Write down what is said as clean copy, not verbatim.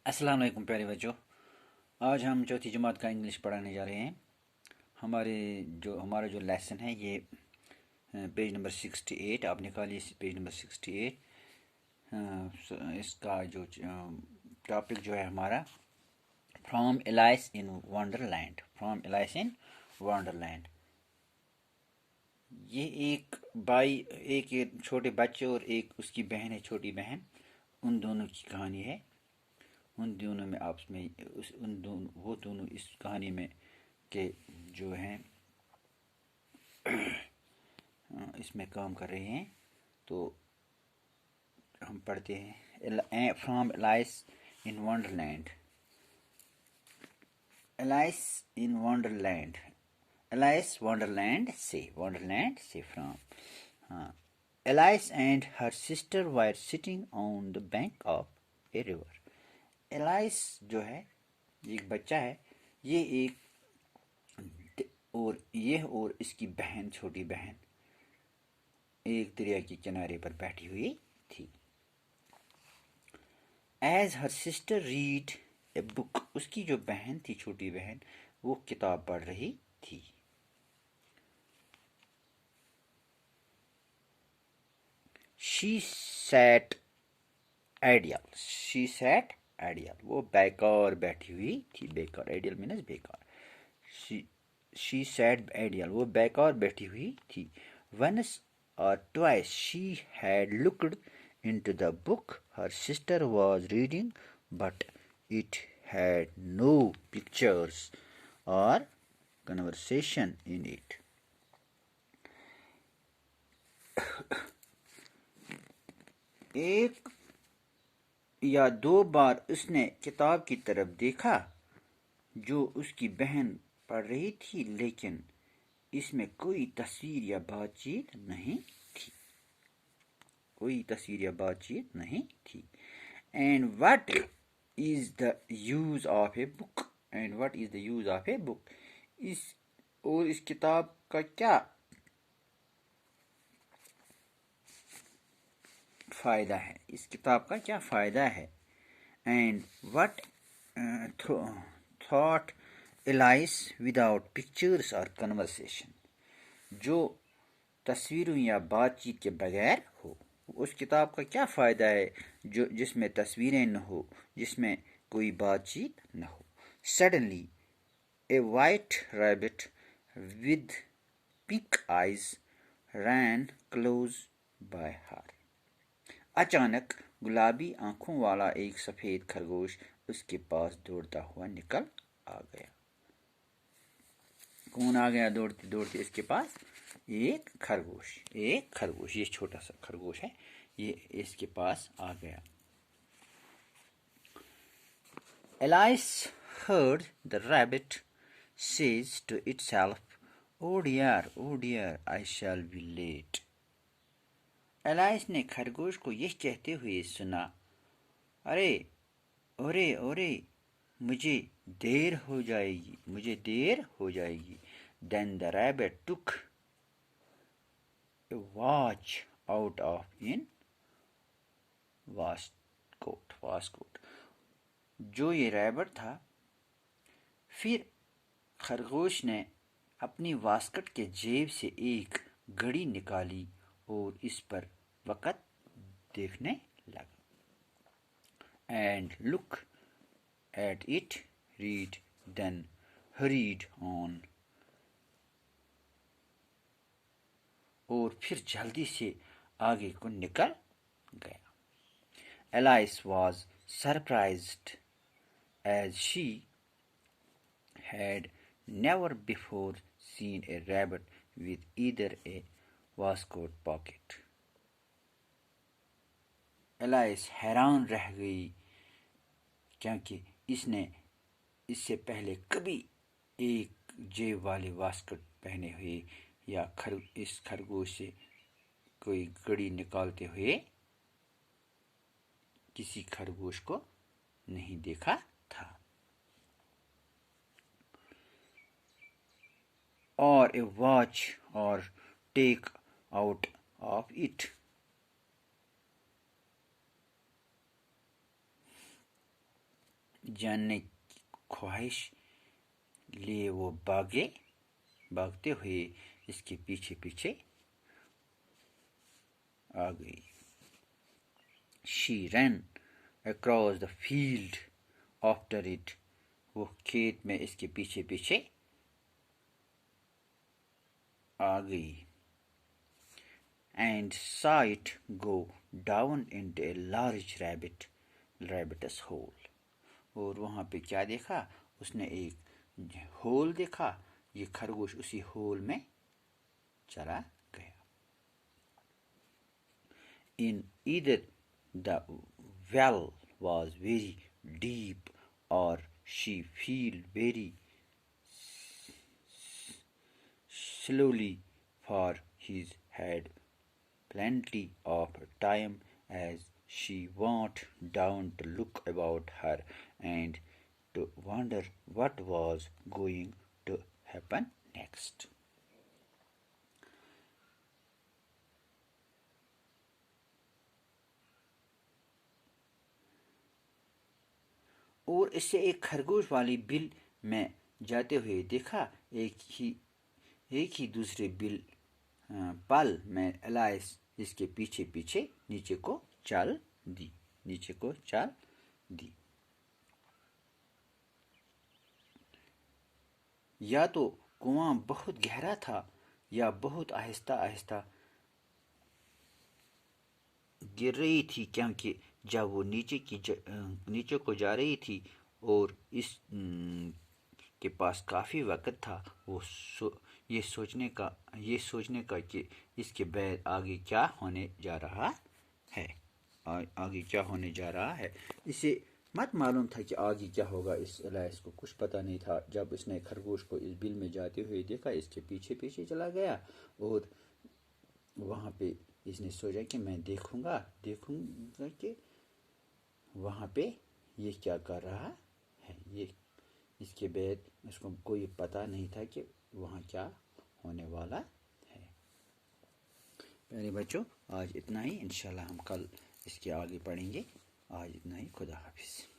अस्सलाम वालेकुम प्यारे बच्चों। आज हम चौथी जमात का इंग्लिश पढ़ाने जा रहे हैं। हमारा जो लेसन है ये पेज नंबर 68 आप निकालिए। पेज नंबर 68 इसका जो टॉपिक जो है हमारा from alias in Wonderland. From alias in Wonderland. ये एक छोटे बच्चे और एक उसकी बहन है, छोटी बहन। उन दोनों की कहानी है। उन दोनों में आपस में वो दोनों इस कहानी में के जो हैं इसमें काम कर रहे हैं। तो हम पढ़ते हैं from alias in Wonderland. Alias in Wonderland. Alias Wonderland से फ्रॉम। हाँ। Alias and her sister wire sitting on the bank of a river. Alias जो है एक बच्चा है। ये एक और इसकी बहन, छोटी बहन एक दरिया के किनारे पर बैठी हुई थी। As her sister read a book. उसकी जो बहन थी, छोटी बहन, वो किताब पढ़ रही थी। She sat idle. वो बेकार बैठी हुई थी। बेकार, आइडियल मीन्स बेकार। She sat idle. वो बेकार बैठी हुई थी। Once or twice she had looked into the book her sister was reading, but it had no pictures or conversation in it. एक या दो बार उसने किताब की तरफ देखा जो उसकी बहन पढ़ रही थी, लेकिन इसमें कोई तस्वीर या बातचीत नहीं थी। And what is the use of a book? इस किताब का क्या फायदा है? And what thought Alice without pictures or conversation? जो तस्वीरों या बातचीत के बगैर हो। उस किताब का क्या फ़ायदा है जो जिसमें तस्वीरें न हो, जिसमें कोई बातचीत न हो। Suddenly a white rabbit with pink eyes ran close by her. अचानक गुलाबी आंखों वाला एक सफ़ेद खरगोश उसके पास दौड़ता हुआ निकल आ गया। कौन आ गया दौड़ते दौड़ते इसके पास? एक खरगोश। ये छोटा सा खरगोश है, ये इसके पास आ गया। Alice heard the rabbit says to itself, oh dear, I shall be late. Alice ने खरगोश को यह कहते हुए सुना, अरे, मुझे देर हो जाएगी। Then the rabbit took a watch out of in waistcoat. जो ये रैबिट था, फिर खरगोश ने अपनी वास्कट के जेब से एक घड़ी निकाली और इस पर वक़्त देखने लगा। And look at it, read, then hurried on. और फिर जल्दी से आगे को निकल गया। Alice was surprised as she had never before seen a rabbit with either a waistcoat pocket. Alice हैरान रह गई क्योंकि इसने इससे पहले कभी एक जेब वाले वास्कट पहने हुए या इस खरगोश से कोई घड़ी निकालते हुए किसी खरगोश को नहीं देखा था। और a watch or take out of it. जानने की ख्वाहिश लिए वो भागते हुए इसके पीछे पीछे आ गई. She ran across the field after it. वो खेत में इसके पीछे पीछे आ गई. And saw it go down into a large rabbit's hole. और वहाँ पे क्या देखा? उसने एक होल देखा. ये खरगोश उसी होल में चला गया. In either the well was very deep or she fell very slowly, for he had plenty of time as she went down to look about her and to wonder what was going to happen next. और इसे एक खरगोश वाली bill में जाते हुए देखा. एक ही दूसरे बिल पल में एलाइस इसके पीछे पीछे नीचे को चाल दी. या तो कुआं बहुत गहरा था या बहुत आहिस्ता आहिस्ता गिर रही थी, क्योंकि जब वो नीचे को जा रही थी और इस के पास काफ़ी वक्त था, वो ये सोचने का कि इसके बाद आगे क्या होने जा रहा है. इसे मत मालूम था कि आगे क्या होगा. इस एलाइस को कुछ पता नहीं था. जब उसने खरगोश को इस बिल में जाते हुए देखा, इसके पीछे पीछे चला गया और वहाँ पे इसने सोचा कि मैं देखूंगा कि वहाँ पे ये क्या कर रहा है. इसके बाद उसको कोई पता नहीं था कि वहाँ क्या होने वाला है. प्यारे बच्चों, आज इतना ही. इंशाल्लाह हम कल इसके आगे पढ़ेंगे. आज इतना ही. खुदा हाफिज़.